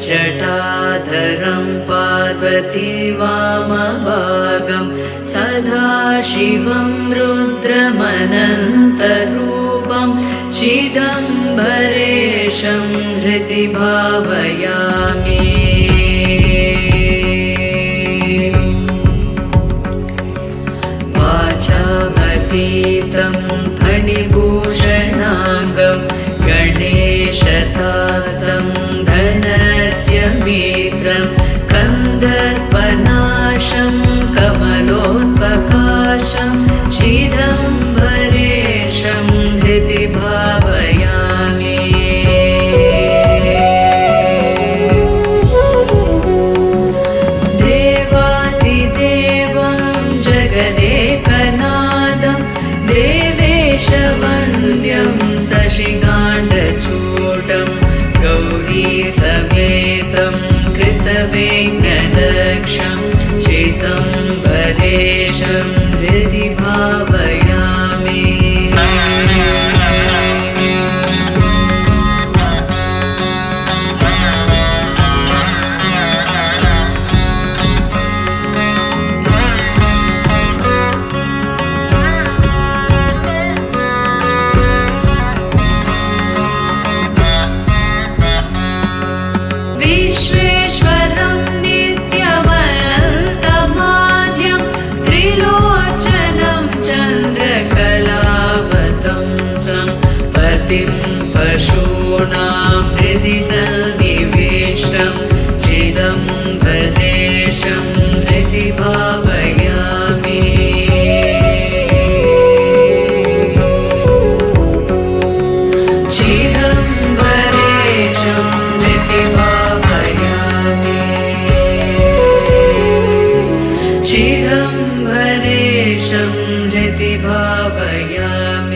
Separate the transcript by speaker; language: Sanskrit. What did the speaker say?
Speaker 1: जटाधरं पार्वती वामभागं सदाशिवं रुद्रमनन्तरूपं चिदम्बरेशं हृदि भावयामि। वाचामतीतं फणिभूषणाङ्गं गणेशतातं धनस्य मित्रं कन्दर्पनाशं कमलोत्पकाशं चिदम्बरेशं हृदि भावयामि। देवादिदेवं जगदेकनाथं देवेशवन्द्यं शशिकाण्डचूडं गौरीसमेतं कृतवेङ्कटक्षं चिदम्बरेशं हृदि भावयामि। विश्वेश्वरं नित्यमनन्तमाद्यं त्रिलोचनं चन्द्रकलावतंसं पतिं पशूनां हृदि सन्निविष्टं चिदम्बरेशं हृदि भावयामि। चिदम्बरेशं हृदि चिदम्बरेशं हृदि भावयामि।